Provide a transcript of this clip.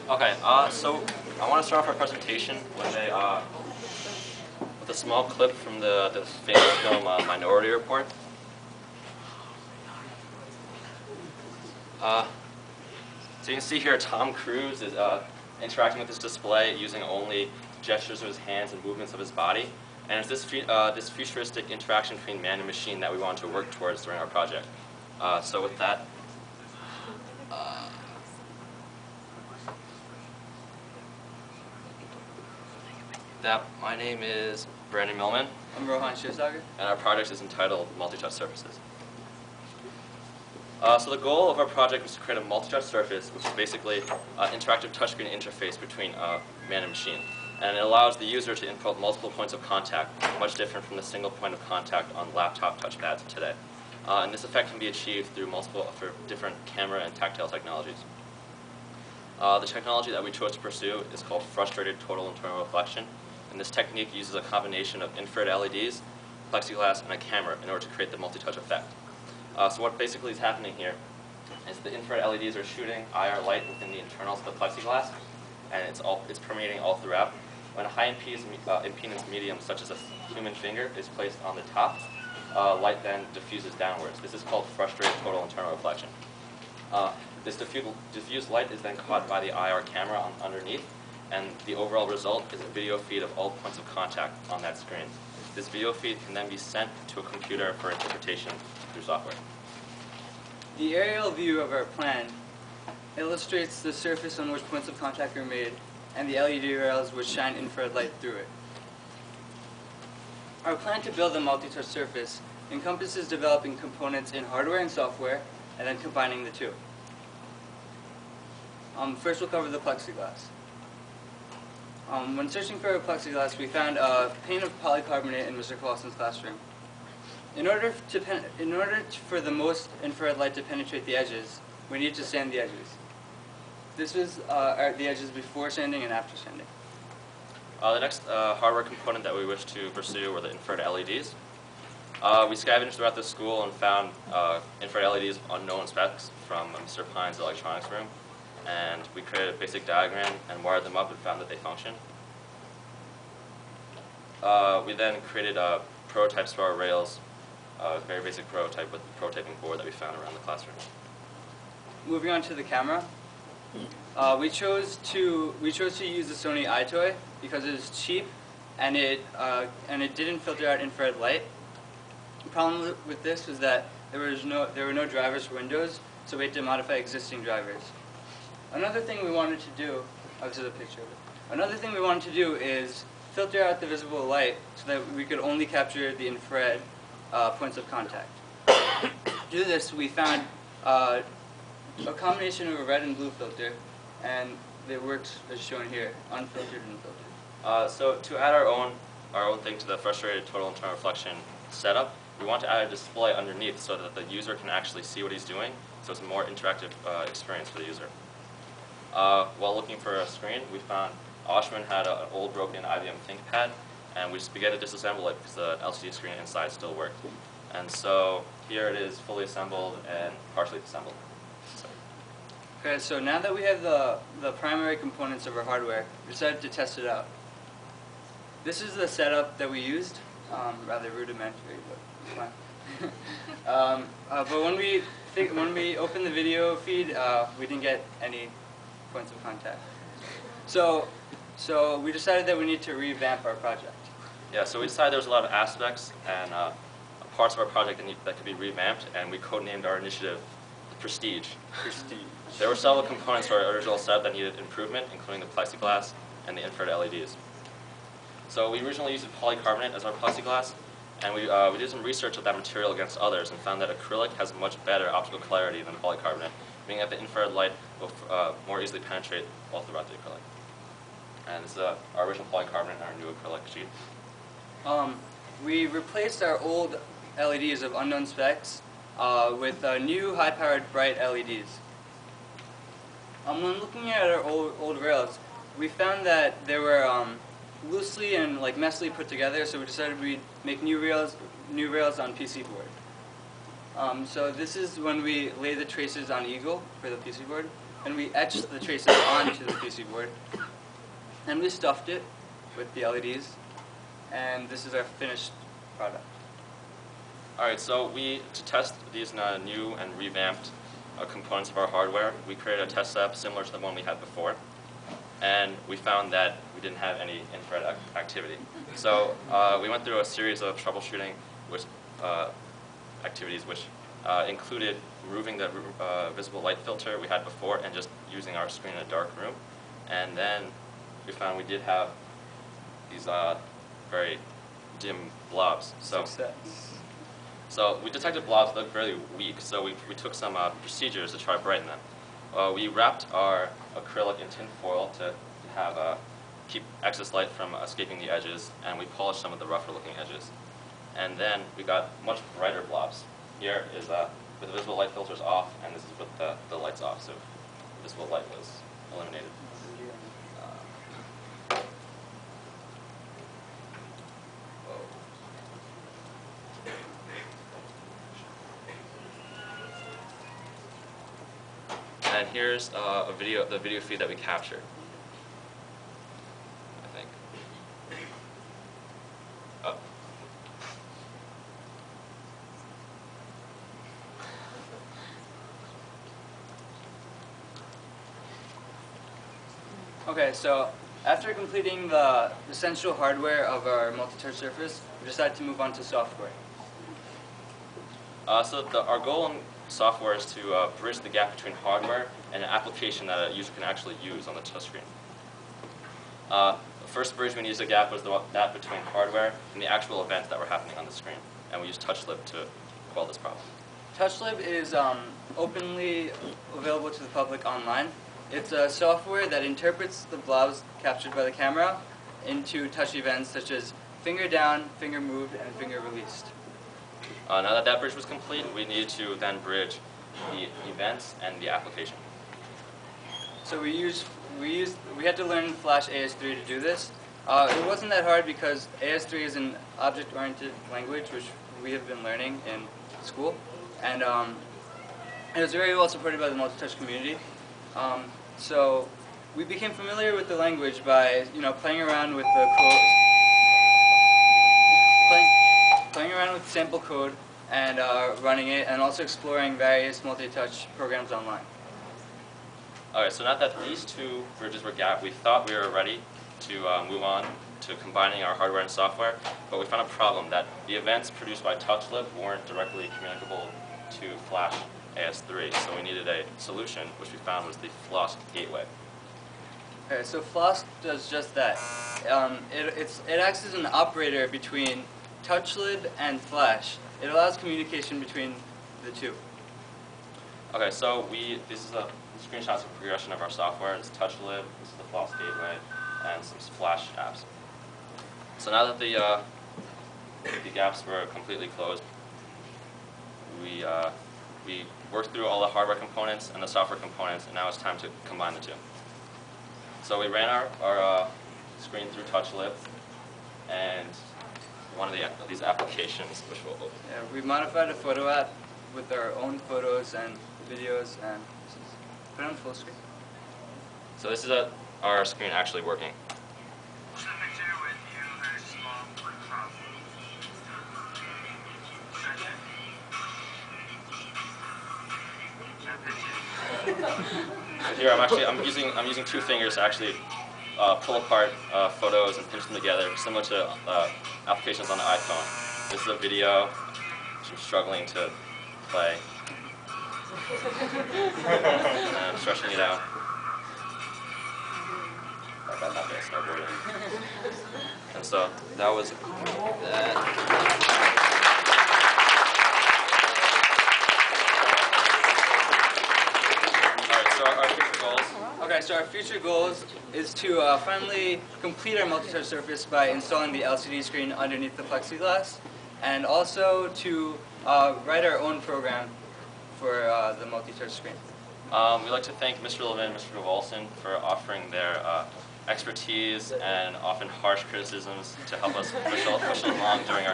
Okay, so I want to start off our presentation with a small clip from the famous film Minority Report. So you can see here Tom Cruise is interacting with this display using only gestures of his hands and movements of his body. And it's this futuristic interaction between man and machine that we want to work towards during our project. So with that, my name is Brandon Millman. I'm Rohan Shivsagar. And our project is entitled Multitouch Surfaces. So the goal of our project was to create a multi-touch surface, which is basically an interactive touchscreen interface between man and machine. And it allows the user to input multiple points of contact, much different from the single point of contact on laptop touchpads today. And this effect can be achieved through different camera and tactile technologies. The technology that we chose to pursue is called frustrated total internal reflection. And this technique uses a combination of infrared LEDs, plexiglass, and a camera in order to create the multi-touch effect. So what basically is happening here is the infrared LEDs are shooting IR light within the internals of the plexiglass, and it's permeating all throughout. When a high impedance medium, such as a human finger, is placed on the top, light then diffuses downwards. This is called frustrated total internal reflection. This diffused light is then caught by the IR camera underneath, and the overall result is a video feed of all points of contact on that screen. This video feed can then be sent to a computer for interpretation through software. The aerial view of our plan illustrates the surface on which points of contact are made and the LED rails which shine infrared light through it. Our plan to build a multi-touch surface encompasses developing components in hardware and software and then combining the two. First we'll cover the plexiglass. When searching for a plexiglass, we found a pane of polycarbonate in Mr. Clausen's classroom. In order for the most infrared light to penetrate the edges, we need to sand the edges. This was the edges before sanding and after sanding. The next hardware component that we wished to pursue were the infrared LEDs. We scavenged throughout the school and found infrared LEDs unknown specs from Mr. Pine's electronics room. And we created a basic diagram and wired them up and found that they function. We then created prototypes for our rails, a very basic prototype with the prototyping board that we found around the classroom. Moving on to the camera, we chose to use the Sony iToy because it was cheap and it didn't filter out infrared light. The problem with this was that there were no drivers for Windows, so we had to modify existing drivers. Another thing we wanted to do, this is a picture of it. Another thing we wanted to do is filter out the visible light so that we could only capture the infrared points of contact. To do this, we found a combination of a red and blue filter, and it works as shown here, unfiltered and filtered. So to add our own thing to the frustrated total internal reflection setup, we want to add a display underneath so that the user can actually see what he's doing, so it's a more interactive experience for the user. While looking for a screen, we found Oshman had an old broken IBM ThinkPad, and we just began to disassemble it because the LCD screen inside still worked. And so here it is fully assembled and partially disassembled. Okay, so now that we have the primary components of our hardware, we decided to test it out. This is the setup that we used, rather rudimentary, but fine. But when we opened the video feed, we didn't get any points of contact. So we decided that we need to revamp our project. Yeah, so we decided there was a lot of aspects and parts of our project that could be revamped, and we codenamed our initiative Prestige. Prestige. There were several components to our original setup that needed improvement, including the plexiglass and the infrared LEDs. So we originally used polycarbonate as our plexiglass, and we did some research of that material against others and found that acrylic has much better optical clarity than polycarbonate, meaning that the infrared light will more easily penetrate all throughout the acrylic. And this is our original polycarbonate and our new acrylic sheet. We replaced our old LEDs of unknown specs with new high-powered bright LEDs. When looking at our old rails, we found that they were loosely and messily put together, so we decided we'd make new rails on PC board. So this is when we lay the traces on Eagle for the PC board. and we etched the traces onto the PC board. And we stuffed it with the LEDs, and this is our finished product. Alright, so to test these new and revamped components of our hardware, we created a test setup similar to the one we had before, and we found that we didn't have any infrared activity. So we went through a series of troubleshooting activities which included removing the visible light filter we had before and just using our screen in a dark room. And then we found we did have these very dim blobs. So we detected blobs that looked very weak, so we took some procedures to try to brighten them. We wrapped our acrylic in tin foil to keep excess light from escaping the edges, and we polished some of the rougher looking edges. And then we got much brighter blobs. Here is with the visible light filters off, and this is with the lights off, so visible light was eliminated. And here's the video feed that we captured, I think. Oh. Okay, so after completing the essential hardware of our multi-touch surface, we decided to move on to software. Our goal in software is to bridge the gap between hardware and an application that a user can actually use on the touchscreen. The first bridge we needed a gap was that between hardware and the actual events that were happening on the screen, and we used TouchLib to quell this problem. TouchLib is openly available to the public online. It's a software that interprets the blobs captured by the camera into touch events such as finger down, finger moved, and finger released. Now that bridge was complete, we needed to then bridge the events and the application. So we had to learn Flash AS3 to do this. It wasn't that hard because AS3 is an object-oriented language which we have been learning in school, and it was very well supported by the multi-touch community. So we became familiar with the language by playing around with the code, playing around with sample code and running it, and also exploring various multi-touch programs online. Alright, so now that these two bridges were gapped, we thought we were ready to move on to combining our hardware and software, but we found a problem that the events produced by TouchLib weren't directly communicable to Flash AS3, so we needed a solution, which we found was the Floss gateway. Okay, so Floss does just that. It acts as an operator between TouchLib and Flash. It allows communication between the two. Okay, so this is a screenshots of progression of our software. It's TouchLib, this is the Floss gateway, and some Flash apps. So now that the gaps were completely closed, we worked through all the hardware components and the software components, and now it's time to combine the two. So we ran our screen through TouchLib and one of these applications, which we'll open. Yeah, we modified a photo app with our own photos and videos, and put it on full screen. So this is our screen actually working. Here I'm using two fingers to actually pull apart photos and pinch them together, similar to applications on the iPhone. This is a video which I'm struggling to play. And I'm stretching it out. I got that bit snowboarding. And so that was that. Our future goals. Okay, so our future goals is to finally complete our multi-touch surface by installing the LCD screen underneath the plexiglass, and also to write our own program for the multi-touch screen. We'd like to thank Mr. Levin and Mr. Wolfson for offering their expertise and often harsh criticisms to help us push along during our